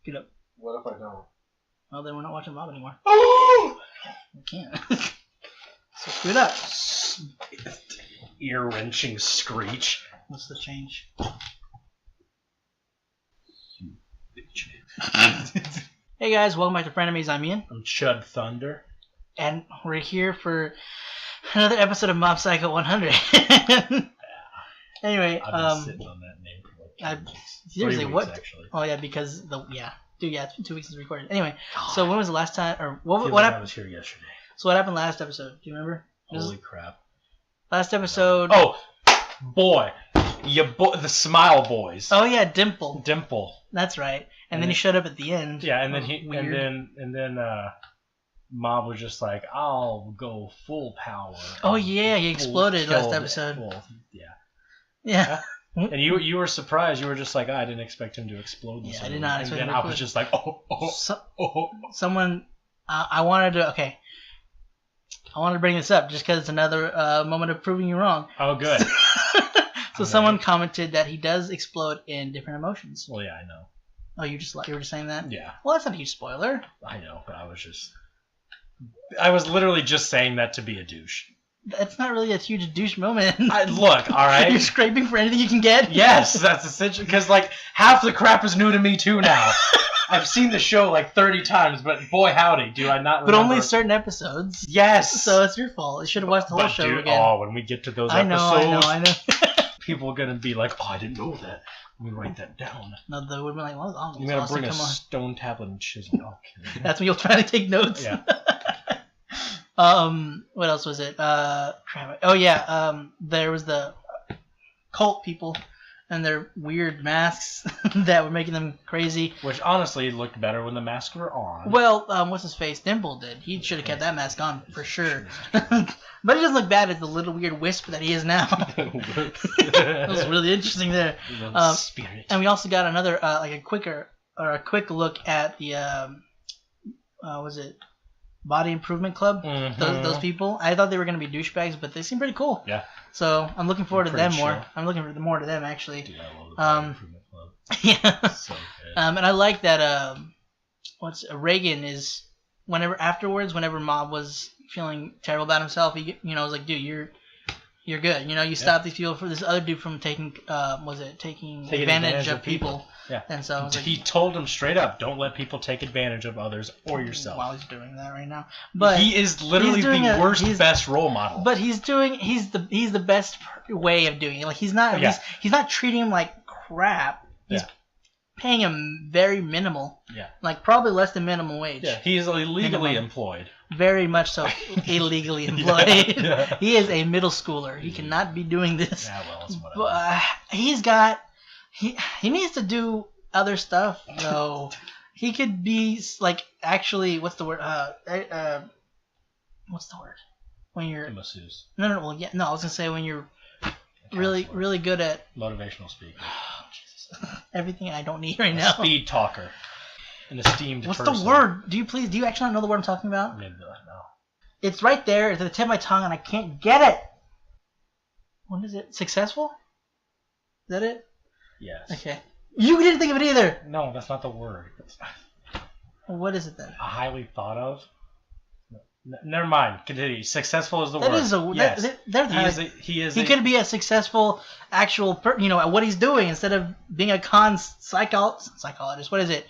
Get up. What if I don't? Well, then we're not watching Mob anymore. Oh! We can't. So screw it up. Ear-wrenching screech. What's the change? You bitch. Hey guys, welcome back to Frenemies. I'm Ian. I'm Chud Thunder. And we're here for another episode of Mob Psycho 100. Anyway, I've been sitting on that name for like 2 weeks. Seriously, 3 what? weeks, actually. Oh yeah, because it's been 2 weeks since we recorded. Anyway, so when was the last time, or what like happened? I was here yesterday. So what happened last episode? Do you remember? Holy crap! Last episode. Oh, boy, the Smile Boys. Oh yeah, Dimple. Dimple. That's right. And then he showed up at the end. Yeah, and then Mob was just like, "I'll go full power." Oh yeah, he exploded last episode. Yeah. And you were surprised. You were just like, I didn't expect him to explode. Yeah, I did not expect him to explode. And then I was just like, Someone, I wanted to bring this up just because it's another moment of proving you wrong. Oh, good. So someone commented that he does explode in different emotions. Well, yeah, I know. Oh, you were just saying that? Yeah. Well, that's not a huge spoiler. I know, but I was literally just saying that to be a douche. That's not really a huge douche moment. Look, all right. You're scraping for anything you can get? Yes, that's essentially, because like half the crap is new to me too now. I've seen the show like 30 times, but boy howdy, do I not remember. But only certain episodes. Yes. So it's your fault. You should have watched the whole show again. Oh, when we get to those episodes. I know. People are going to be like, oh, I didn't know that. Let me write that down. No, they would be like, well, I'm going to bring a stone tablet and chisel. Okay. That's when you'll try to take notes. Yeah. What else was it? Crap. Oh yeah. There was the cult people and their weird masks that were making them crazy. Which honestly looked better when the masks were on. Well, what's his face? Dimple did. He should have kept that mask on for sure. But he doesn't look bad as the little weird wisp that he is now. That was really interesting there. And we also got another a quick look at the was it Body Improvement Club? Mm-hmm. Those people. I thought they were going to be douchebags, but they seem pretty cool. Yeah. So I'm looking forward to them more. Sure. I'm looking more to them actually. Dude, I love the Body Improvement Club. Yeah. So good. And I like that. Reagan is whenever Mob was feeling terrible about himself, he was like, dude, you're good. You stop these people for this other dude from taking advantage of people. Yeah. And so he told him straight up, don't let people take advantage of others or yourself. While he's doing that right now, but he is literally the best role model. But he's the best way of doing it. Like he's not treating him like crap. He's paying him very minimal. Yeah. Like probably less than minimum wage. Yeah. He is illegally employed. Very much so, illegally employed. Yeah. He is a middle schooler. He cannot be doing this. Yeah, well, that's what he needs to do other stuff though. He could be like actually what's the word? When you're a masseuse. No. Well, yeah. No, I was gonna say when you're really good at motivational speaking. Oh, Jesus. Everything I don't need right now. Speed talker. An esteemed person. What's the word? Do you actually not know the word I'm talking about? Maybe not. No. It's right there. It's at the tip of my tongue, and I can't get it. What is it? Successful? Is that it? Yes. Okay. You didn't think of it either. No, that's not the word. Well, what is it then? A highly thought of. Never mind. Continue. Successful is the word. That is a. Yes. He could be a successful actual. At what he's doing instead of being a psychologist. What is it?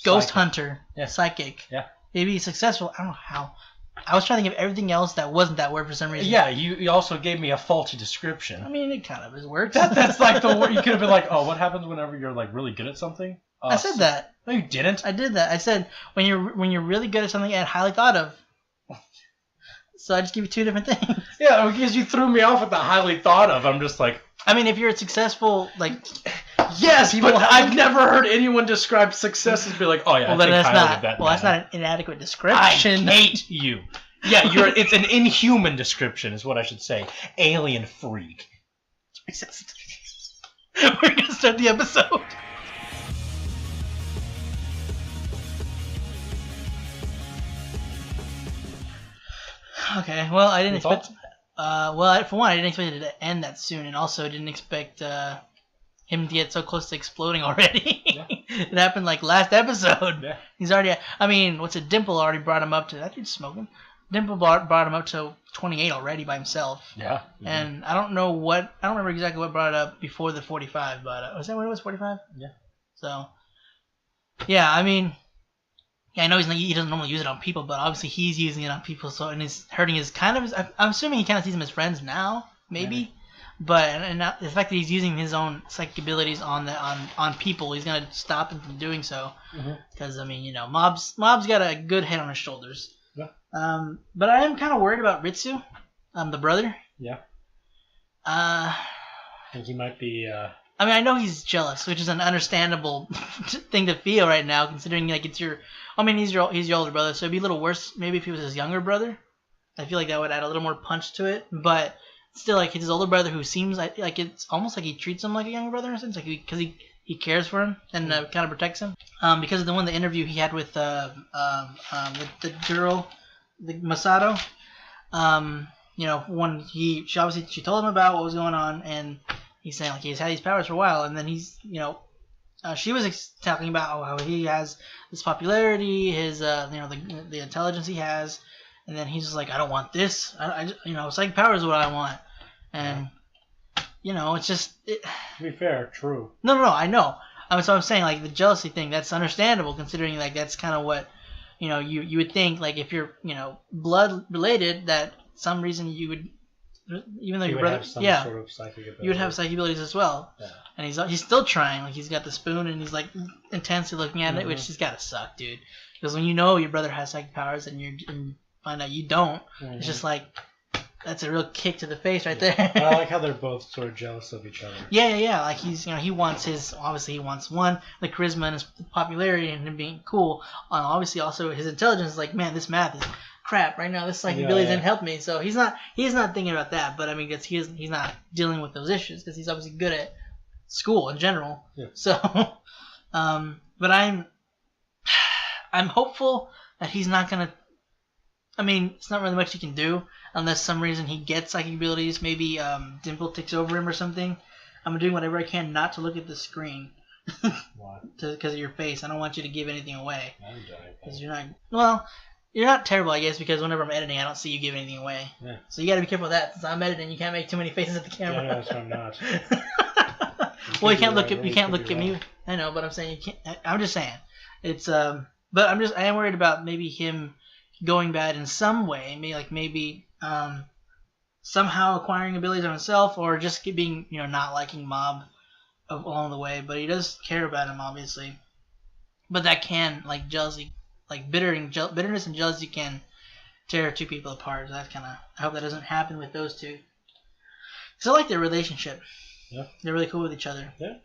Ghost hunter. Yeah. Psychic. Yeah. He'd be successful. I don't know how. I was trying to think of everything else that wasn't that word for some reason. Yeah, you also gave me a faulty description. I mean, it kind of is works. That's like the word. You could have been like, oh, what happens whenever you're like really good at something? I said that. No, you didn't. I did that. I said when you're really good at something and highly thought of. So I just give you two different things. Yeah, because you threw me off with the highly thought of. I'm just like. I mean, if you're a successful Yes, but I've never heard anyone describe success as be like, oh yeah, well, I think highly of that. Well, that's not an inadequate description. I hate you. Yeah, it's an inhuman description, is what I should say. Alien freak. We're gonna start the episode. Okay. Well, I didn't expect. For one, I didn't expect it to end that soon, and also I didn't expect him to get so close to exploding already. Yeah. It happened like last episode. Yeah. He's already. I mean, what's it? Dimple already brought him up to. That dude's smoking. Dimple brought him up to 28 already by himself. Yeah. Mm-hmm. And I don't remember exactly what brought it up before the 45, but was that when it was 45? Yeah. So, yeah, I mean, yeah, I know he doesn't normally use it on people, but obviously he's using it on people, so, and it's hurting his kind of, I'm assuming he kind of sees them as friends now, maybe. But and the fact that he's using his own psychic abilities on people, he's gonna stop him from doing so. Because I mean, you know, Mob's got a good head on his shoulders. Yeah. But I am kind of worried about Ritzu, the brother. Yeah. I think he might be. I mean, I know he's jealous, which is an understandable thing to feel right now, considering like it's your. I mean, he's your older brother, so it'd be a little worse maybe if he was his younger brother. I feel like that would add a little more punch to it, but. Still, like, his older brother who seems like it's almost like he treats him like a younger brother in a sense, like because he cares for him and kind of protects him. Because of the interview he had with the girl, the Masato. You know, when she told him about what was going on, and he's saying like he's had these powers for a while, and then he's she was talking about how he has this popularity, his the intelligence he has. And then he's just like, I don't want this. I psychic power is what I want. And, it's just... To be fair, true. No, I know. So I'm saying, like, the jealousy thing, that's understandable, considering, like, that's kind of what, you would think, like, if you're, blood related, that some reason you would... Even though your brother... Have some sort of psychic ability. You would have psychic abilities as well. Yeah. And he's still trying. Like, he's got the spoon, and he's, like, intensely looking at it, which has got to suck, dude. Because when you know your brother has psychic powers, and find out you don't, it's just like that's a real kick to the face right there. I like how they're both sort of jealous of each other. Yeah. Like he wants he wants the charisma and his popularity and him being cool. Obviously also his intelligence is like, man, this math is crap right now. This psychic ability didn't help me. So he's not thinking about that. But I mean, he's not dealing with those issues because he's obviously good at school in general. Yeah. So, but I'm hopeful that he's not gonna. I mean, it's not really much he can do unless some reason he gets psychic abilities. Maybe Dimple takes over him or something. I'm doing whatever I can not to look at the screen. Why? Because of your face. I don't want you to give anything away. Because you're not... Well, you're not terrible, I guess, because whenever I'm editing, I don't see you give anything away. Yeah. So you got to be careful of that. Since I'm editing, you can't make too many faces at the camera. Yeah, that's I'm not. Well, you can't look at me. I know, but I'm saying you can't... I'm just saying. It's... But I am worried about maybe him... going bad in some way, maybe somehow acquiring abilities on himself, or just being not liking Mob along the way. But he does care about him, obviously. But that can jealousy, bitterness and jealousy can tear two people apart. So that's I hope that doesn't happen with those two. Because I like their relationship. Yeah, they're really cool with each other. Yeah.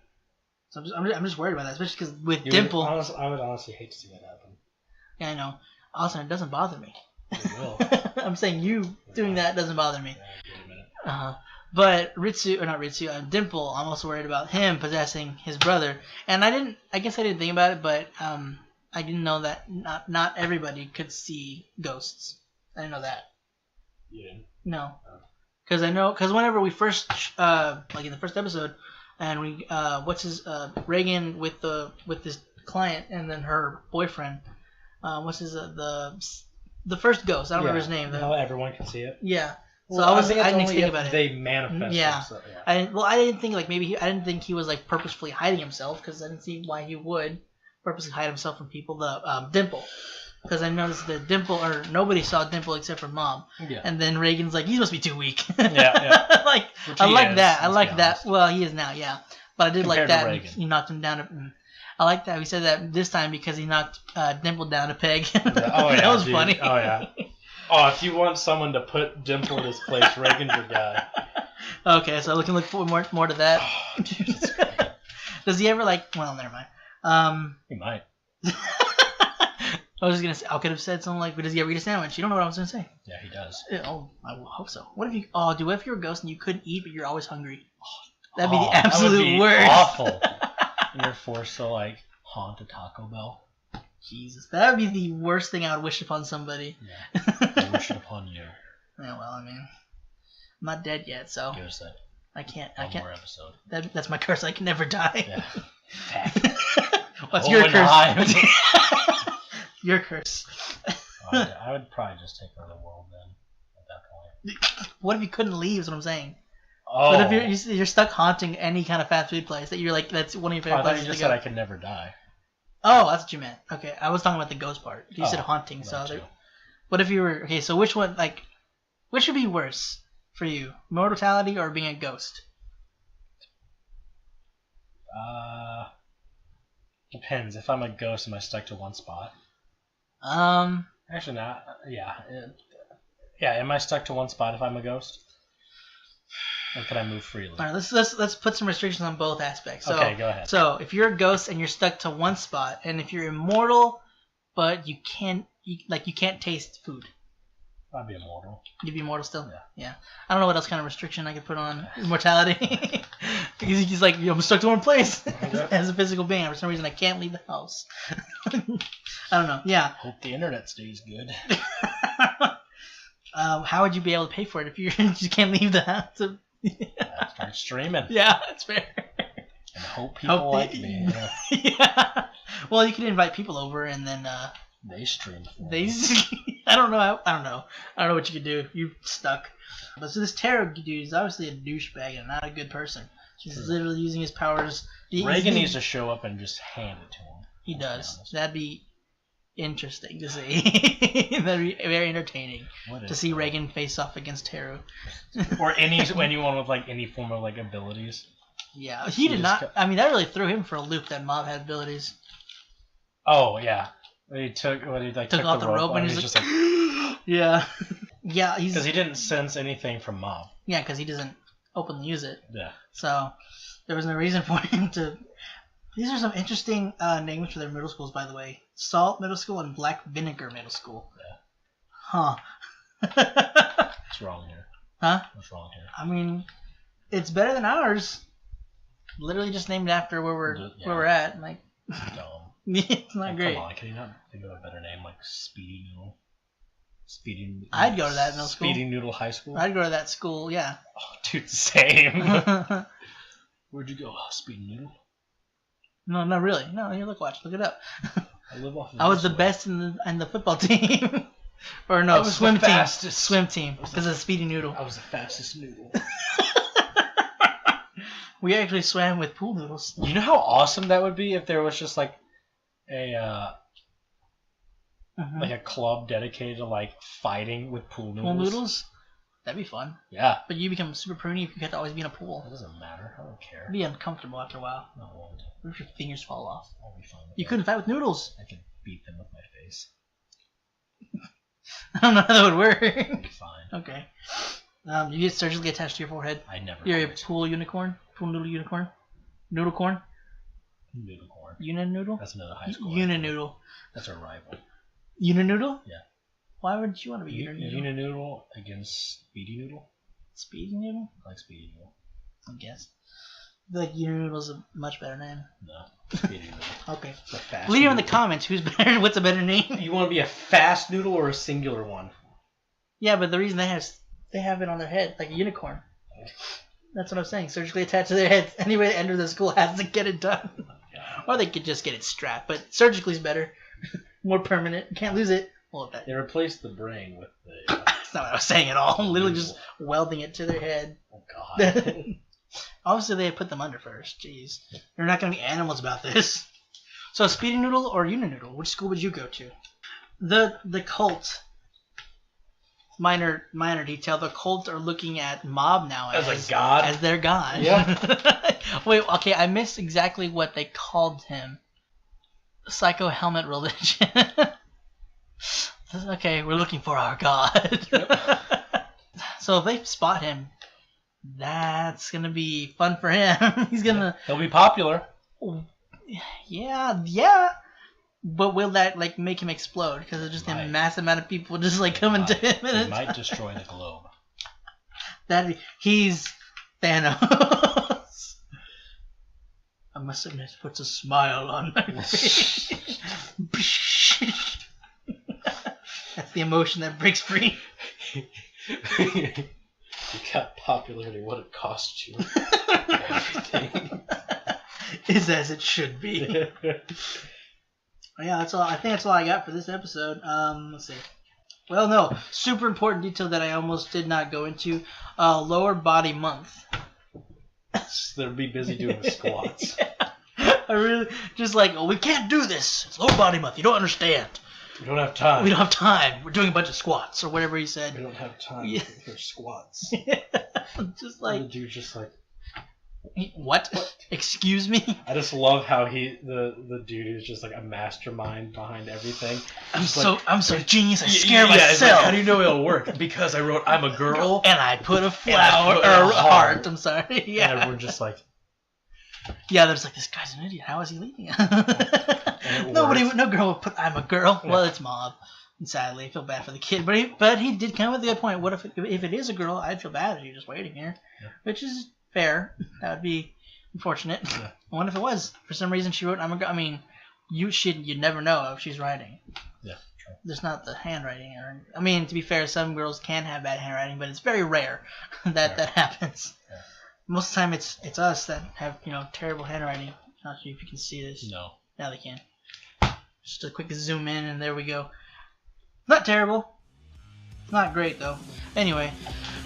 So I'm just worried about that, especially because with Dimple, I would honestly hate to see that happen. Yeah, I know. Also, it doesn't bother me. It will. I'm saying you doing that doesn't bother me. Yeah, wait a minute. But Dimple, I'm also worried about him possessing his brother. And I guess I didn't think about it, but I didn't know that not everybody could see ghosts. I didn't know that. You didn't? No. Because whenever we first, in the first episode, and we, Reagan with this client and then her boyfriend, the first ghost? I don't remember his name. How everyone can see it. Yeah. So well, I didn't think about it. They manifest. Yeah. Them, so, yeah. I didn't think I didn't think he was purposefully hiding himself because I didn't see why he would purposely hide himself from people. The Dimple. Because I noticed that nobody saw Dimple except for Mom. Yeah. And then Reagan's like, he's supposed to be too weak. Yeah. I like that. I like that. Well, he is now, yeah. But I did like that. He knocked him down. I like that. We said that this time because he knocked Dimple down a peg. That was funny. Oh, yeah. Oh, if you want someone to put Dimple in his place, Reagan's your guy. Okay, so we can look forward more to that. Oh, Jesus Christ. Does he ever well, never mind. He might. I was going to say, I could have said something like, but does he ever eat a sandwich? You don't know what I was going to say. Yeah, he does. Oh, I hope so. What if you're a ghost and you couldn't eat, but you're always hungry? That'd be the absolute worst. Awful. You're forced to haunt a Taco Bell. Jesus, that would be the worst thing I would wish upon somebody. Yeah, I wish it upon you. Yeah, well, I mean, I'm not dead yet, so. You're sad. I can't. One more episode. That's my curse. I can never die. Yeah. What's your curse? Your curse. I would probably just take over the world then. At that point. What if you couldn't leave? Is what I'm saying. Oh. What if you're stuck haunting any kind of fast food place that you're like that's one of your favorite places you just to go? said I could never die. Oh, that's what you meant. Okay, I was talking about the ghost part. You said haunting, so what if you were so which one which would be worse for you, mortality or being a ghost? Depends. If I'm a ghost, am I stuck to one spot? Actually not. Yeah. Yeah. Am I stuck to one spot if I'm a ghost? Or can I move freely? All right, let's put some restrictions on both aspects. So, okay, go ahead. So if you're a ghost and you're stuck to one spot, and if you're immortal, but you can't taste food. I'd be immortal. You'd be immortal still? Yeah. I don't know what else kind of restriction I could put on immortality. Because he's like, I'm stuck to one place as a physical being. For some reason, I can't leave the house. I don't know. Yeah. Hope the internet stays good. How would you be able to pay for it if you just can't leave the house? Start streaming. Yeah, that's fair. And hope people like me. Yeah. Well, you can invite people over and then they stream. I don't know. I don't know what you could do. You're stuck. But so this Teru dude is obviously a douchebag and not a good person. He's literally using his powers. Reagan needs to show up and just hand it to him. He does. That'd be interesting to see. That'd be very entertaining to see Reagan face off against Teru. Or anyone with like any form of like abilities. Yeah, he did not. I mean, that really threw him for a loop. That Mob had abilities. Oh yeah, he took off the rope and he's just like yeah, yeah. Because he didn't sense anything from Mob. Yeah, because he doesn't openly use it. Yeah. So there was no reason for him to. These are some interesting names for their middle schools, by the way. Salt Middle School and Black Vinegar Middle School. Yeah. Huh. What's wrong here? Huh? What's wrong here? I mean, it's better than ours. Literally just named after where we're at. Like, dumb. It's not great. Come on, can you not think of a better name like Speedy Noodle? I'd go to that middle school. Speedy Noodle High School? I'd go to that school, yeah. Oh, dude, same. Where'd you go? Speedy Noodle? No, not really. No, here, look it up. I was the best in the football team. Or no, swim team. Because of Speedy Noodle. I was the fastest noodle. We actually swam with pool noodles. You know how awesome that would be if there was just like a like a club dedicated to like fighting with pool noodles. Pool noodles? That'd be fun. Yeah. But you become super pruny if you have to always be in a pool. It doesn't matter. I don't care. It'd be uncomfortable after a while. No, it won't. What if your fingers fall off? I'll be fine with You that. couldn't fight with noodles. I could beat them with my face. I don't know how that would work. It'll be fine. Okay. You get surgically attached to your forehead. I never. You're a pool unicorn? Pool noodle unicorn? Noodle corn? Noodle corn. Uninoodle? That's another high school. Uninoodle. That's our rival. Uninoodle? Yeah. Why would you want to be Uninoodle? Uninoodle against Speedy Noodle? Speedy Noodle? I like Speedy Noodle. I guess. I feel like Uninoodle's a much better name. No. Speedy Noodle. Okay. Fast Leave it in noodle. the comments. Who's better? What's a better name? You want to be a fast noodle or a singular one? Yeah, but the reason they have it on their head, like a unicorn. That's what I'm saying. Surgically attached to their heads. Anybody that enters the school has to get it done. Or they could just get it strapped. But surgically is better. More permanent. You can't lose it. Well, they replaced the brain with the... That's not what I was saying at all. Literally just welding it to their head. Oh, God. Obviously, they had put them under first. Jeez. They're not going to be animals about this. So, Speedy Noodle or Uninoodle? Which school would you go to? The cult... Minor detail. The cult are looking at Mob now as a god, as their god. Yeah. Wait. Okay. I missed exactly what they called him. Psycho Helmet Religion. Okay, we're looking for our god. Yep. So if they spot him, that's gonna be fun for him. He'll be popular. Yeah. But will that like make him explode? Because there's just a massive amount of people just like coming to him. It might destroy the globe. He's Thanos. I must admit, puts a smile on my face. That's the emotion that breaks free. You got popularity. What it cost you? Everything is as it should be. Yeah, that's all. I think that's all I got for this episode. Let's see. Well, no, super important detail that I almost did not go into. Lower body month. They'll be busy doing the squats. Yeah. I really just like, oh, we can't do this. It's lower body month. You don't understand. We don't have time. We don't have time. We're doing a bunch of squats or whatever he said. We don't have time for squats. Just like the dude's just like, what? Excuse me? I just love how the dude is just like a mastermind behind everything. I'm so genius. I scare myself. Like, how do you know it'll work? Because I wrote I'm a girl and I put a flower or a heart. I'm sorry. Yeah. And everyone's just like, yeah, there's like, this guy's an idiot. How is he leading? No girl would put I'm a girl. Yeah. Well, it's Mob. And sadly, I feel bad for the kid, but he did come with a good point. What if it is a girl? I'd feel bad if you're just waiting here, which is fair. That would be unfortunate. Yeah. I wonder if it was. For some reason, she wrote I'm a girl. I mean, you'd never know if she's writing. Yeah, true. There's not the handwriting. I mean, to be fair, some girls can have bad handwriting, but it's very rare that happens. Yeah. Most of the time, it's us that have terrible handwriting. Not sure if you can see this. No. Now they can. Just a quick zoom in, and there we go. Not terrible. Not great though. Anyway,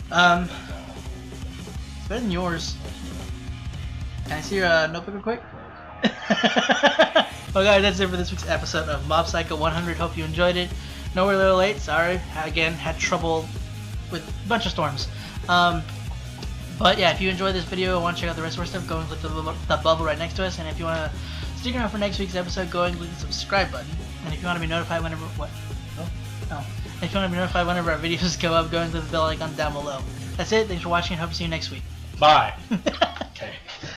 it's better than yours. Can I see your notebook real quick? Well, guys, that's it for this week's episode of Mob Psycho 100. Hope you enjoyed it. No, we're a little late. Sorry. Again, had trouble with a bunch of storms. But yeah, if you enjoyed this video and want to check out the rest of our stuff, go and click the bubble right next to us. And if you want to stick around for next week's episode, go and click the subscribe button. And if you want to be notified whenever if you want to be notified whenever our videos go up, go and click the bell icon down below. That's it. Thanks for watching and hope to see you next week. Bye.